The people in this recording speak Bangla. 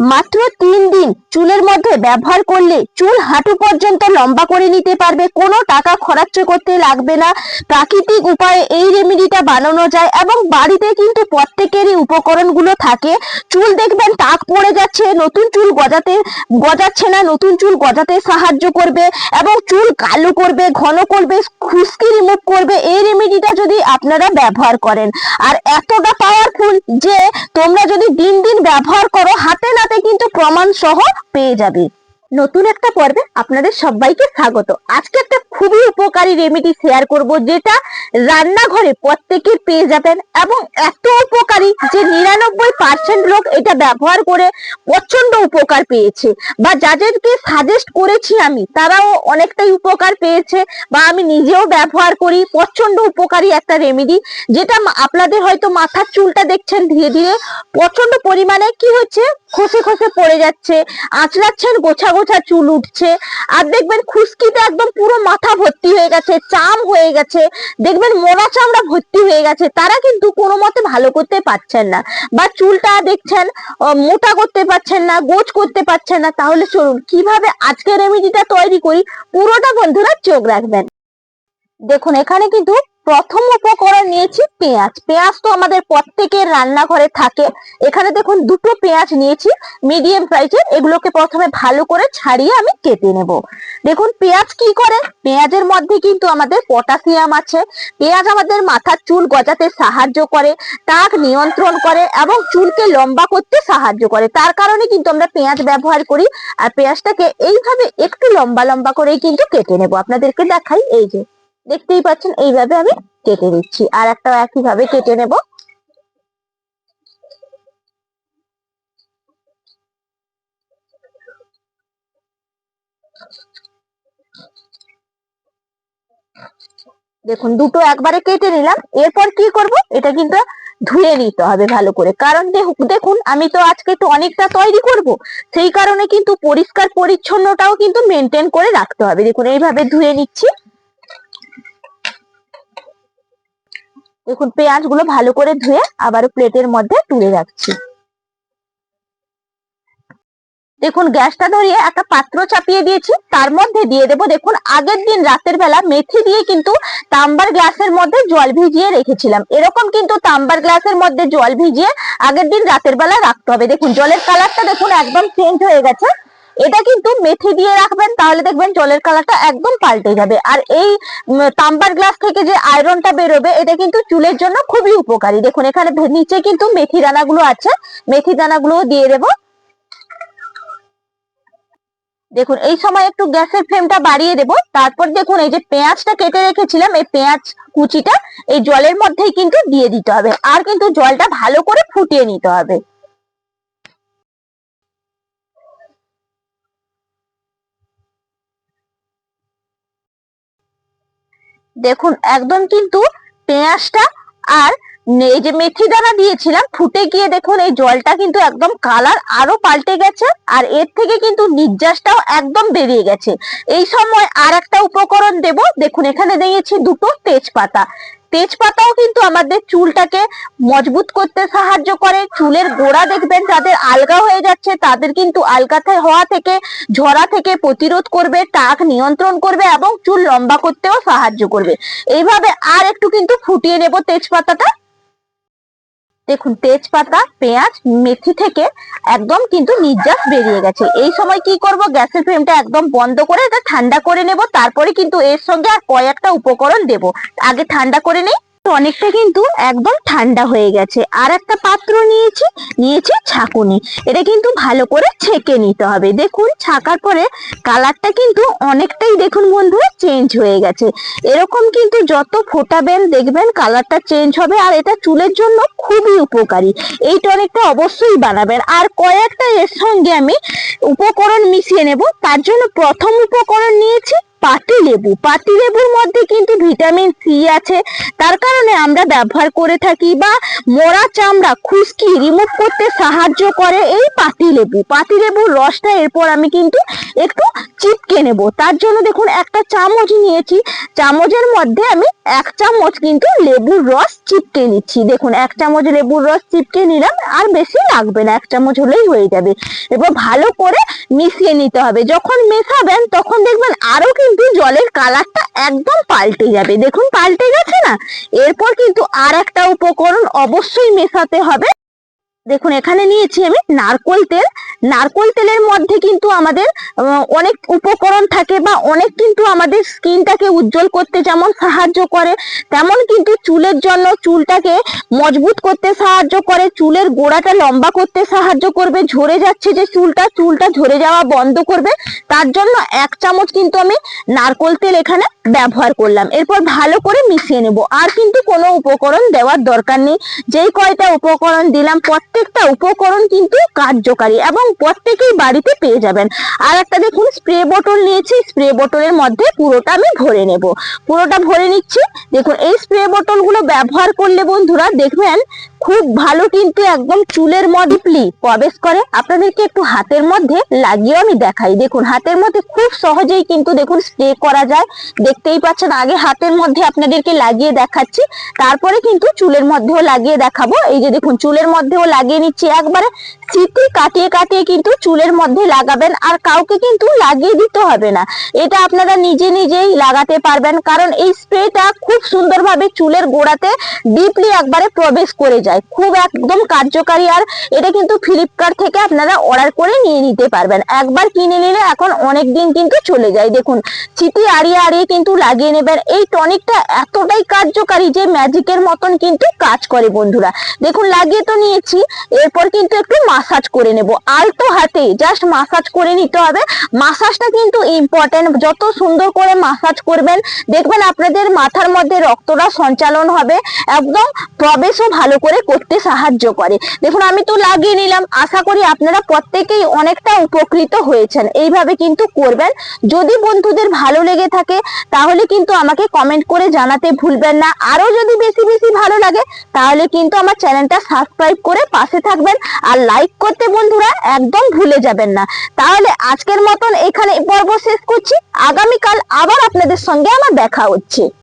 মাত্র 3 দিন চুলের মধ্যে ব্যবহার করলে চুল হাঁটু পর্যন্ত লম্বা করে নিতে পারবে। কোনো টাকা খরচ করতে লাগবে না। প্রাকৃতিক উপায়ে এই রেমেডিটা বানানো যায় এবং বাড়িতে কিন্তু প্রত্যেকেরই উপকরণগুলো থাকে। চুল দেখবেন টাক পড়ে যাচ্ছে, নতুন চুল গজাচ্ছে না, নতুন চুল গজাতে সাহায্য করবে এবং চুল কালো করবে, ঘন করবে, খুশকি রিমুভ করবে এই রেমেডিটা যদি আপনারা ব্যবহার করেন। আর এতটা পাওয়ারফুল যে তোমরা যদি দিন দিন ব্যবহার করো হাতে নাতে কিন্তু প্রমাণ সহ পেয়ে যাবে। নতুন একটা পর্বে আপনাদের সবাইকে স্বাগত। আজকে একটা খুবই উপকারী রেমেডি শেয়ার করব, যেটা রান্নাঘরে প্রত্যেকের পেয়ে যাবেন এবং এত উপকারী যে 99% লোক এটা ব্যবহার করে প্রচন্ড উপকার পেয়েছে, বা যাদেরকে সাজেস্ট করেছি আমি তারাও অনেকটাই উপকার পেয়েছে, বা আমি নিজেও ব্যবহার করি। প্রচন্ড উপকারী একটা রেমেডি, যেটা আপনাদের হয়তো মাথার চুলটা দেখছেন ধীরে ধীরে প্রচন্ড পরিমাণে কি হচ্ছে, খসে খসে পড়ে যাচ্ছে, আঁচড়াচ্ছেন গোছা গোছা চুল উঠছে, আর দেখবেন খুশকিতে একদম পুরো মাথা ভর্তি হয়ে গেছে, চাম হয়ে গেছে, দেখবেন মোটা চামড়া ভর্তি হয়ে গেছে। তারা কিন্তু কোনো মতে ভালো করতে পারছেন না, বা চুলটা দেখছেন মোটা করতে পারছেন না, গোছ করতে পারছেন না। তাহলে চলুন কিভাবে আজকের রেমেডিটা তৈরি করি, পুরোটা বন্ধুরা চোখ রাখবেন। দেখুন এখানে কিন্তু প্রথম উপকরণ নিয়েছি পেঁয়াজ। পেঁয়াজ তো আমাদের প্রত্যেকের রান্নাঘরে থাকে। এখানে দেখুন দুটো পেঁয়াজ নিয়েছি মিডিয়াম সাইজের। এগুলোকে প্রথমে ভালো করে ছাড়িয়ে আমি কেটে নেব। দেখুন পেঁয়াজ কি করে, পেঁয়াজের মধ্যে কিন্তু আমাদের পটাশিয়াম আছে। পেঁয়াজ আমাদের মাথার চুল গজাতে সাহায্য করে, টাক নিয়ন্ত্রণ করে এবং চুলকে লম্বা করতে সাহায্য করে। তার কারণে কিন্তু আমরা পেঁয়াজ ব্যবহার করি। আর পেঁয়াজটাকে এইভাবে একটু লম্বা লম্বা করেই কিন্তু কেটে নেব। আপনাদেরকে দেখাই, এই যে দেখতেই পাচ্ছেন এইভাবে আমি কেটে দিচ্ছি। আর একটা একই ভাবে কেটে নেব। দেখুন দুটো একবারে কেটে নিলাম। এরপর কি করব, এটা কিন্তু ধুয়ে নিতে হবে ভালো করে, কারণ দেখুন আমি তো আজকে একটু অনেকটা তৈরি করব, সেই কারণে কিন্তু পরিষ্কার পরিচ্ছন্নটাও কিন্তু মেনটেন করে রাখতে হবে। দেখুন এইভাবে ধুয়ে নিচ্ছি। দেখুন পেঁয়াজ গুলো ভালো করে ধুয়ে আবার প্লেটের মধ্যে তুলে রাখছি। দেখুন গ্যাসটা ধরিয়ে একটা পাত্র চাপিয়ে দিয়েছি, তার মধ্যে দিয়ে দেবো, দেখুন আগের দিন রাতের বেলা মেথি দিয়ে কিন্তু তাম্বার গ্লাসের মধ্যে জল ভিজিয়ে রেখেছিলাম। এরকম কিন্তু তাম্বার গ্লাসের মধ্যে জল ভিজিয়ে আগের দিন রাতের বেলা রাখতে হবে। দেখুন জলের কালারটা দেখুন একদম চেঞ্জ হয়ে গেছে। এটা কিন্তু মেথি দিয়ে রাখবেন, তাহলে দেখবেন জলের কালারটা একদম পাল্টে যাবে। আর এই তাম্বার গ্লাস থেকে যে আয়রনটা বেরোবে, এটা কিন্তু চুলের জন্য খুবই উপকারী। দেখুন এখানে নিচে কিন্তু মেথি দানাগুলো আছে, মেথি দানাগুলো দিয়ে দেবো। দেখুন এই সময় একটু গ্যাসের ফ্লেমটা বাড়িয়ে দেব। তারপর দেখুন এই যে পেঁয়াজটা কেটে রেখেছিলাম, এই পেঁয়াজ কুচিটা এই জলের মধ্যেই কিন্তু দিয়ে দিতে হবে, আর কিন্তু জলটা ভালো করে ফুটিয়ে নিতে হবে। দেখুন একদম কিন্তু পেঁয়াজটা আর এই যে মেথি দানা দিয়েছিলাম ফুটে গিয়ে দেখুন এই জলটা কিন্তু একদম কালার আরো পাল্টে গেছে, আর এর থেকে কিন্তু নির্যাসটাও একদম বেরিয়ে গেছে। এই সময় আর একটা উপকরণ দেব। দেখুন এখানে দিয়েছি দুটো তেজপাতা। তেজপাতাও কিন্তু আমাদের চুলটাকে মজবুত করতে সাহায্য করে। চুলের গোড়া দেখবেন যাদের আলগা হয়ে যাচ্ছে, তাদের কিন্তু আলগা হওয়া থেকে, ঝরা থেকে প্রতিরোধ করবে, টাক নিয়ন্ত্রণ করবে এবং চুল লম্বা করতেও সাহায্য করবে। এইভাবে আর একটু কিন্তু ফুটিয়ে নেব তেজপাতাটা। দেখুন তেজপাতা, পেঁয়াজ, মেথি থেকে একদম কিন্তু নির্যাস বেরিয়ে গেছে। এই সময় কি করব, গ্যাসের ফ্লেমটা একদম বন্ধ করে এটা ঠান্ডা করে নেব। তারপরে কিন্তু এর সঙ্গে আর কয়েকটা উপকরণ দেব। আগে ঠান্ডা করে নেই। অনেকটা কিন্তু একদম ঠান্ডা হয়ে গেছে। আর একটা পাত্র নিয়েছি ছাঁকুনি। এটা কিন্তু ভালো করে ছেঁকে নিতে হবে। দেখুন ছাকার পরে কালারটা কিন্তু অনেকটাই দেখুন বন্ধুরা চেঞ্জ হয়ে গেছে। এরকম কিন্তু যত ফোটাবেন দেখবেন কালারটা চেঞ্জ হবে, আর এটা চুলের জন্য খুবই উপকারী। এই টনিকটা অবশ্যই বানাবেন। আর কয়েকটা এর সঙ্গে আমি উপকরণ মিশিয়ে নেব। তার জন্য প্রথম উপকরণ নিয়েছি পাতিলেবু। পাতিলেবুর মধ্যে কিন্তু ভিটামিন সি আছে, তার কারণে আমরা ব্যবহার করে থাকি, বা মরা চামড়া খুশকি রিমুভ করতে সাহায্য করে এই পাতিলেবু। পাতিলেবুর রসটা এরপর আমি কিন্তু একটু চিপকে নেব। তার জন্য দেখুন একটা চামচ নিয়েছি, চামচের মধ্যে আমি 1 চামচ কিন্তু লেবুর রস চিপকে নিচ্ছি। দেখুন 1 চামচ লেবুর রস চিপকে নিলাম, আর বেশি লাগবে না, 1 চামচ হলেই হয়ে যাবে। এবার ভালো করে মিশিয়ে নিতে হবে। যখন মেশাবেন তখন দেখবেন আরো কিন্তু জলের কালারটা একদম পাল্টে যাবে। দেখুন পাল্টে গেছে না? এরপর কিন্তু আর একটা উপকরণ অবশ্যই মেশাতে হবে। দেখুন এখানে নিয়েছি আমি নারকোল তেল। নারকোল তেলের মধ্যে কিন্তু আমাদের অনেক উপকরণ থাকে, বা অনেক কিন্তু আমাদের স্কিনটাকে উজ্জ্বল করতে যেমন সাহায্য করে, তেমন কিন্তু চুলের জন্য চুলটাকে মজবুত করতে সাহায্য করে, চুলের গোড়াটা লম্বা করতে সাহায্য করবে, ঝরে যাচ্ছে যে চুলটা ঝরে যাওয়া বন্ধ করবে। তার জন্য 1 চামচ কিন্তু আমি নারকোল তেল এখানে ব্যবহার করলাম। এরপর ভালো করে মিশিয়ে নেব। আর কিন্তু কোনো উপকরণ দেওয়ার দরকার নেই। যেই কয়টা উপকরণ দিলাম প্রত্যেকটা উপকরণ কিন্তু কার্যকারী, এবং প্রত্যেকেই বাড়িতে পেয়ে যাবেন। আর একটা দেখুন স্প্রে বোতল নিয়েছি, স্প্রে বোতলের মধ্যে পুরোটা আমি ভরে নেব। পুরোটা ভরে নিচ্ছি। দেখুন এই স্প্রে বোতলগুলো ব্যবহার করলে বন্ধুরা দেখবেন খুব ভালো কিন্তু একদম চুলের মধ্যে প্রবেশ করে। আপনাদেরকে একটু হাতের মধ্যে লাগিয়ে আমি দেখাই। দেখুন হাতের মধ্যে খুব সহজেই কিন্তু দেখুন স্প্রে করা যায়। দেখতেই পাচ্ছেন, আগে হাতের মধ্যে আপনাদেরকে লাগিয়ে দেখাচ্ছি, তারপরে কিন্তু চুলের মধ্যেও লাগিয়ে দেখাবো। এই যে দেখুন চুলের মধ্যেও লাগিয়ে নিচ্ছি। একবারে সিটি কাটিয়ে কাটিয়ে কিন্তু চুলের মধ্যে লাগাবেন, আর কাউকে কিন্তু লাগিয়ে দিতে হবে না। এটা আপনারা নিজে নিজেই লাগাতে পারবেন, কারণ এই স্প্রেটা খুব সুন্দরভাবে চুলের গোড়াতে ডিপলি একবারে প্রবেশ করে যায়। খুব একদম কার্যকারী। আর এটা কিন্তু ফ্লিপকার্ট থেকে আপনারা অর্ডার করে নিয়ে নিতে পারবেন। একবার কিনে নিলে এখন অনেক দিন কিন্তু চলে যায়। দেখুন সিটি আড়িয়ে আড়িয়ে কিন্তু লাগিয়ে নেবেন। এই টনিকটা এতটাই কার্যকারী যে ম্যাজিকের মতন কিন্তু কাজ করে বন্ধুরা। দেখুন লাগিয়ে তো নিয়েছি, এরপর কিন্তু একটু মাসাজ করে নেব। আলতো হাতে জাস্ট মাসাজ করে নিতে হবে। মাসাজটা কিন্তু ইম্পর্টেন্ট। যত সুন্দর করে মাসাজ করবেন দেখবেন আপনাদের মাথার মধ্যে রক্তটা সঞ্চালন হবে, একদম প্রবেশও ভালো করে করতে সাহায্য করে। দেখুন আমি তো লাগিয়ে নিলাম। আশা করি আপনারা প্রত্যেকেই অনেকটা উপকৃত হয়েছেন। এইভাবে কিন্তু করবেন। যদি বন্ধুদের ভালো লেগে থাকে তাহলে কিন্তু আমাকে কমেন্ট করে জানাতে ভুলবেন না। আরো যদি বেশি বেশি ভালো লাগে তাহলে কিন্তু আমার চ্যানেলটা সাবস্ক্রাইব করে পাশে থাকবেন, আর লাইক করতে বন্ধুরা একদম ভুলে যাবেন না। তাহলে আজকের মতন এখানে পর্ব শেষ করছি। আগামীকাল আবার আপনাদের সঙ্গে আমার দেখা হচ্ছে।